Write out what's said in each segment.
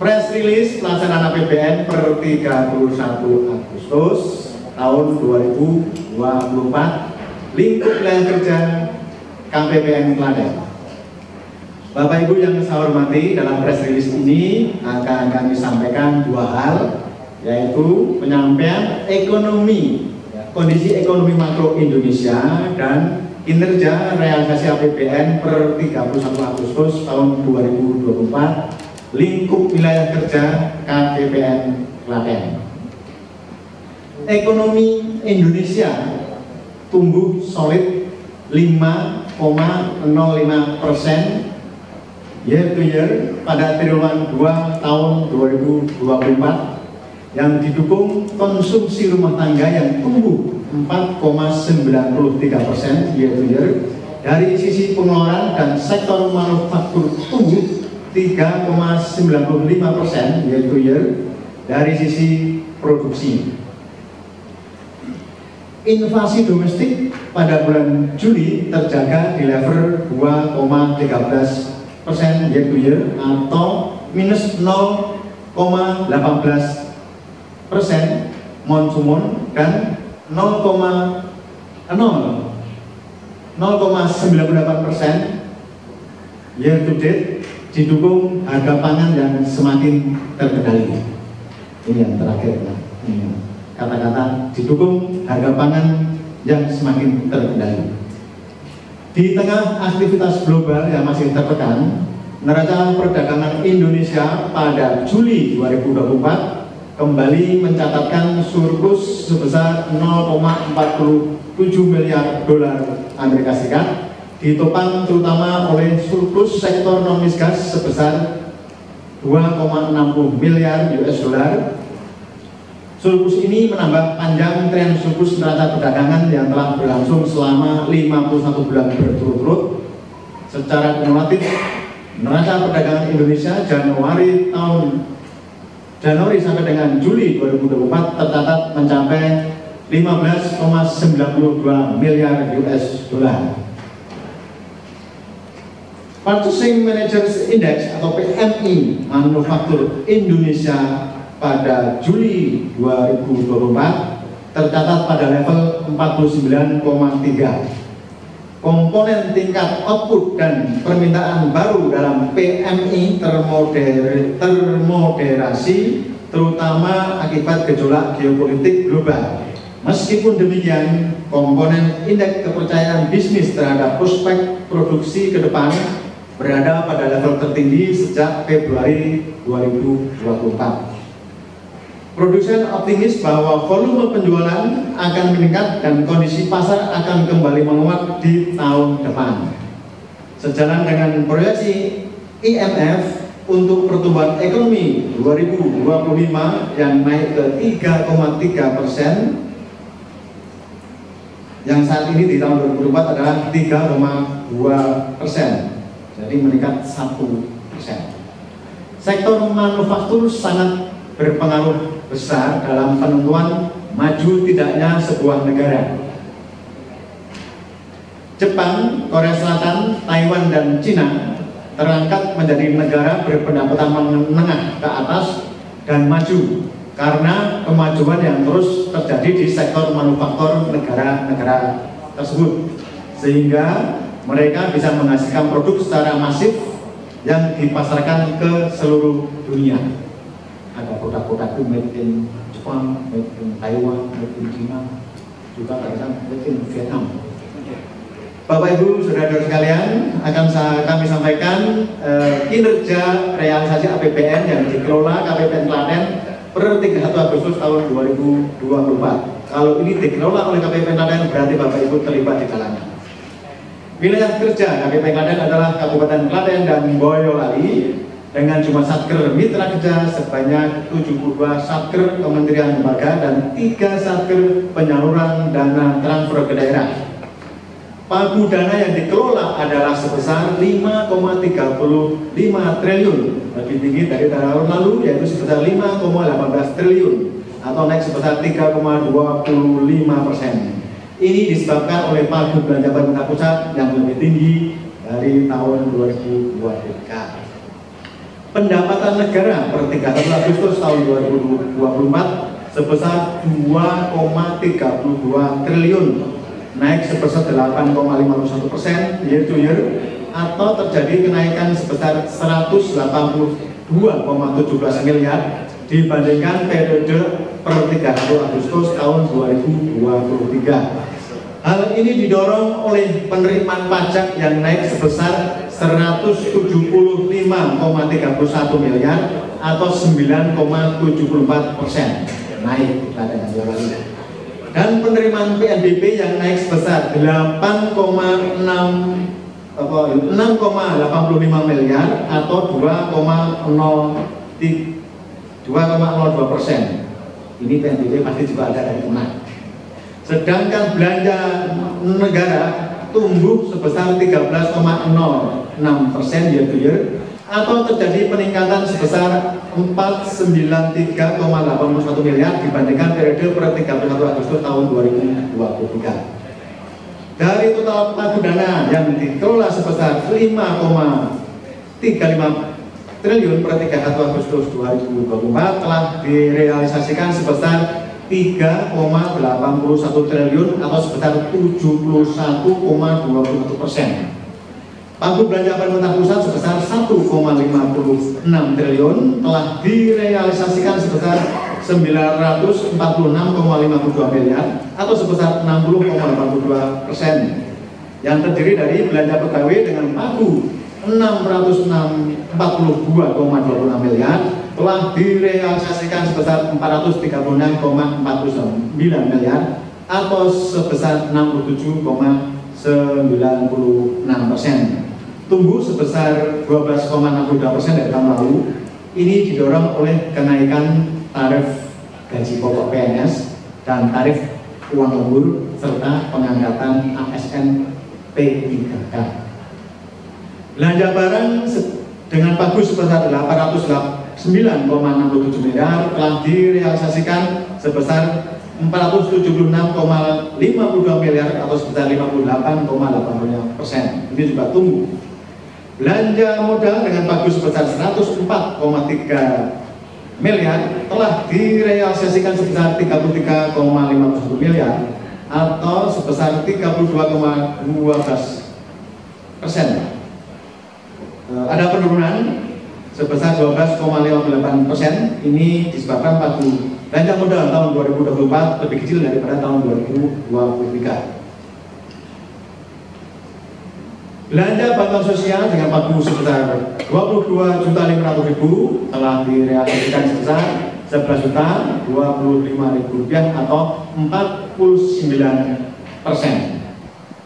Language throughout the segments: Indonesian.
Press release pelaksanaan APBN per 31 Agustus tahun 2024 lingkup wilayah kerja KPPN Klaten. Bapak Ibu yang saya hormati, dalam press release ini akan kami sampaikan dua hal, yaitu penyampaian ekonomi, kondisi ekonomi makro Indonesia dan kinerja realisasi APBN per 31 Agustus tahun 2024 lingkup wilayah kerja KPPN Klaten. Ekonomi Indonesia tumbuh solid 5,05% year to year pada triwulan 2 tahun 2024 yang didukung konsumsi rumah tangga yang tumbuh 4,93% year to year. Dari sisi pengeluaran dan sektor manufaktur tumbuh 3,95% year to year. Dari sisi produksi, inflasi domestik pada bulan Juli terjaga di level 2,13% year to year atau minus 0,18% month-to-month dan 0,98% year to date, didukung harga pangan yang semakin terkendali. Ini yang terakhir, kata-kata didukung harga pangan yang semakin terkendali. Di tengah aktivitas global yang masih tertekan, neraca perdagangan Indonesia pada Juli 2024 kembali mencatatkan surplus sebesar 0,47 miliar dolar Amerika Serikat, ditopang terutama oleh surplus sektor non-migas sebesar 2,60 miliar US dollar. Surplus ini menambah panjang tren surplus neraca perdagangan yang telah berlangsung selama 51 bulan berturut-turut. Secara kumulatif, neraca perdagangan Indonesia Januari sampai dengan Juli 2024 tercatat mencapai 15,92 miliar US dollar. Purchasing Managers Index atau PMI manufaktur Indonesia pada Juli 2024 tercatat pada level 49,3. Komponen tingkat output dan permintaan baru dalam PMI termoderasi terutama akibat gejolak geopolitik global. Meskipun demikian, komponen indeks kepercayaan bisnis terhadap prospek produksi ke depan berada pada level tertinggi sejak Februari 2024. Produsen optimis bahwa volume penjualan akan meningkat dan kondisi pasar akan kembali menguat di tahun depan. Sejalan dengan proyeksi IMF untuk pertumbuhan ekonomi 2025 yang naik ke 3,3%, yang saat ini di tahun 2024 adalah 3,2%. Jadi meningkat 1%. Sektor manufaktur sangat berpengaruh besar dalam penentuan maju tidaknya sebuah negara. Jepang, Korea Selatan, Taiwan, dan Cina terangkat menjadi negara berpendapatan menengah ke atas dan maju karena kemajuan yang terus terjadi di sektor manufaktur negara-negara tersebut, sehingga mereka bisa menghasilkan produk secara masif yang dipasarkan ke seluruh dunia. Ada produk-produk itu made in Jepang, made in Taiwan, made in China, juga kadang made in Vietnam. Bapak Ibu saudara-saudara sekalian, akan kami sampaikan kinerja realisasi APBN yang dikelola KPPN Klaten per 31 Agustus tahun 2024. Kalau ini dikelola oleh KPPN Klaten, berarti Bapak Ibu terlibat di dalamnya. Wilayah kerja KPPN Klaten adalah Kabupaten Klaten dan Boyolali dengan jumlah satker mitra kerja sebanyak 72 satker kementerian lembaga dan 3 satker penyaluran dana transfer ke daerah. Pagu dana yang dikelola adalah sebesar 5,35 triliun, lebih tinggi dari tahun lalu, yaitu sebesar 5,18 triliun atau naik sebesar 3,25%. Ini disebabkan oleh pagu belanja pemerintah pusat yang lebih tinggi dari tahun 2023. pendapatan negara per 31 Agustus tahun 2024 sebesar 2,32 triliun, naik sebesar 8,51% year to year, atau terjadi kenaikan sebesar 182,17 miliar dibandingkan periode per 31 Agustus tahun 2023. Hal ini didorong oleh penerimaan pajak yang naik sebesar 175,31 miliar atau 9,74%, naik dengan lalu. Dan penerimaan PNBP yang naik sebesar 6,85 miliar atau 2,02%. Ini PNBP pasti juga ada dari mana. Sedangkan belanja negara tumbuh sebesar 13,06% year to year, atau terjadi peningkatan sebesar 493,81 miliar dibandingkan periode per 31 Agustus tahun 2023. Dari total pagu dana yang dikelola sebesar 5,35 triliun per 31 Agustus 2024 telah direalisasikan sebesar 3,81 triliun atau sebesar 71,21%. Pagu belanja pemerintah pusat sebesar 1,56 triliun telah direalisasikan sebesar 946,52 miliar atau sebesar 60,82%, yang terdiri dari belanja pegawai dengan pagu 642,26 miliar telah direalisasikan sebesar 436,49 miliar atau sebesar 67,96%, tumbuh sebesar 12,62% dari tahun lalu. Ini didorong oleh kenaikan tarif gaji pokok PNS dan tarif uang lembur serta pengangkatan ASN P3K. Belanja barang dengan pagu sebesar 809,67 miliar telah direalisasikan sebesar 476,52 miliar atau sebesar 58,85%. Ini juga tumbuh. Belanja modal dengan pagu sebesar 104,3 miliar telah direalisasikan sebesar 33,51 miliar atau sebesar 32,12%. Ada penurunan sebesar 12,58%. Ini disebabkan pagu belanja modal tahun 2024 lebih kecil daripada tahun 2023. Belanja bantuan sosial dengan pagu sebesar 22.500.000 telah direalisasikan sebesar 11.025.000 rupiah atau 49%.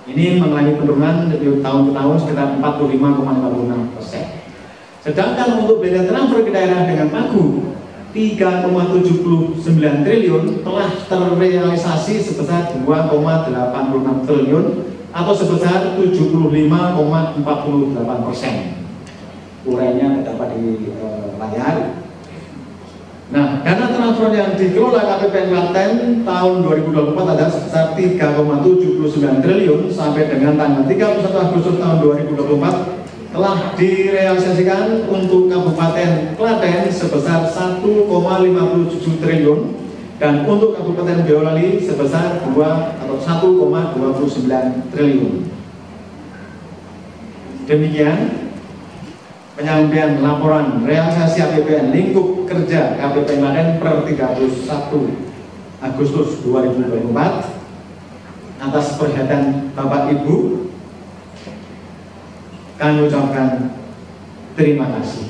Ini mengalami penurunan dari tahun ke tahun sekitar 45,56%. Sedangkan untuk belanja transfer ke daerah dengan pagu 3,79 triliun telah terrealisasi sebesar 2,86 triliun atau sebesar 75,48%. Urainya dapat di layar. Nah, dana transfer yang dikelola KPPN Klaten tahun 2024 adalah sebesar 3,79 triliun sampai dengan tanggal 31 Agustus tahun 2024 telah direalisasikan untuk Kabupaten Klaten sebesar 1,57 triliun dan untuk Kabupaten Boyolali sebesar 1,29 triliun. Demikian penyampaian laporan realisasi APBN lingkup kerja KPPN Klaten per 31 Agustus 2024. Atas perhatian Bapak Ibu, kami ucapkan terima kasih.